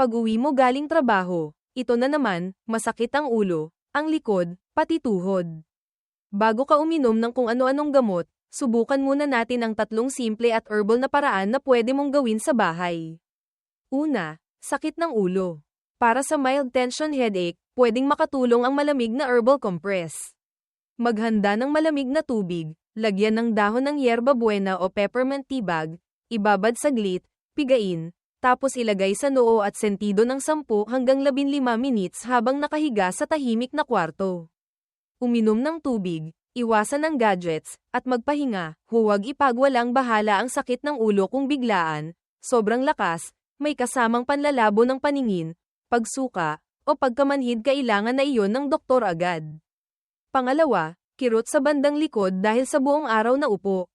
Pag-uwi mo galing trabaho, ito na naman, masakit ang ulo, ang likod, pati tuhod. Bago ka uminom ng kung ano-anong gamot, subukan muna natin ang 3 simple at herbal na paraan na pwede mong gawin sa bahay. Una, sakit ng ulo. Para sa mild tension headache, pwedeng makatulong ang malamig na herbal compress. Maghanda ng malamig na tubig, lagyan ng dahon ng yerba buena o peppermint tea bag, ibabad saglit, pigain, tapos ilagay sa noo at sentido ng 10 hanggang 15 minutes habang nakahiga sa tahimik na kwarto. Uminom ng tubig, iwasan ang gadgets, at magpahinga. Huwag ipagwalang bahala ang sakit ng ulo kung biglaan, sobrang lakas, may kasamang panlalabo ng paningin, pagsuka, o pagkamanhid. Kailangan na iyon ng doktor agad. Pangalawa, kirot sa bandang likod dahil sa buong araw na upo.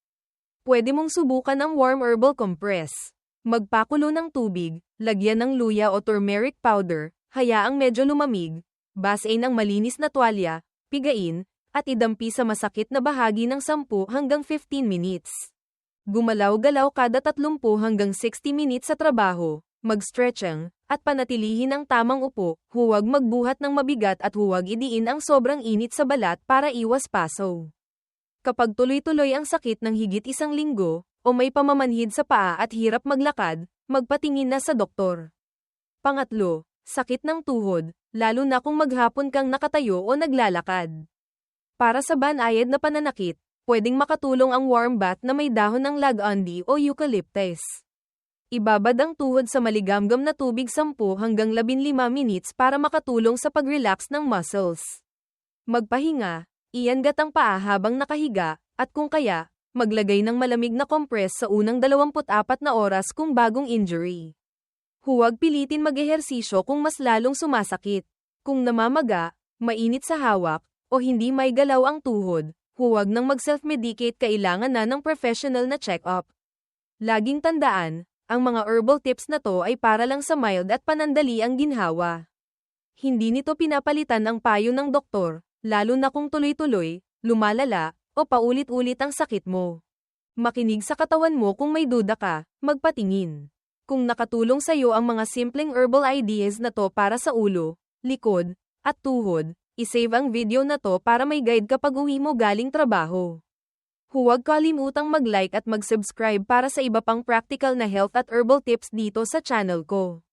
Pwede mong subukan ang warm herbal compress. Magpakulo ng tubig, lagyan ng luya o turmeric powder, hayaang medyo lumamig, basain ang malinis na tuwalya, pigain, at idampi sa masakit na bahagi ng 10 hanggang 15 minutes. Gumalaw-galaw kada 30 hanggang 60 minutes sa trabaho, mag-stretching, at panatilihin ang tamang upo. Huwag magbuhat ng mabigat at huwag idiin ang sobrang init sa balat para iwas paso. Kapag tuloy-tuloy ang sakit ng higit 1 linggo, o may pamamanhid sa paa at hirap maglakad, magpatingin na sa doktor. Pangatlo, sakit ng tuhod, lalo na kung maghapon kang nakatayo o naglalakad. Para sa banayad na pananakit, pwedeng makatulong ang warm bath na may dahon ng lag-andi o eucalyptus. Ibabad ang tuhod sa maligamgam na tubig 10 hanggang 15 minutes para makatulong sa pag-relax ng muscles. Magpahinga, iangat ang paa habang nakahiga, at kung kaya, maglagay ng malamig na compress sa unang 24 na oras kung bagong injury. Huwag pilitin mag-ehersisyo kung mas lalong sumasakit. Kung namamaga, mainit sa hawak, o hindi may galaw ang tuhod, huwag nang mag-self-medicate. Kailangan na ng professional na check-up. Laging tandaan, ang mga herbal tips na to ay para lang sa mild at panandali ang ginhawa. Hindi nito pinapalitan ang payo ng doktor, lalo na kung tuloy-tuloy, lumalala, o paulit-ulit ang sakit mo. Makinig sa katawan mo kung may duda ka, magpatingin. Kung nakatulong sa iyo ang mga simpleng herbal ideas na to para sa ulo, likod, at tuhod, isave ang video na to para may guide kapag uwi mo galing trabaho. Huwag kalimutang mag-like at mag-subscribe para sa iba pang practical na health at herbal tips dito sa channel ko.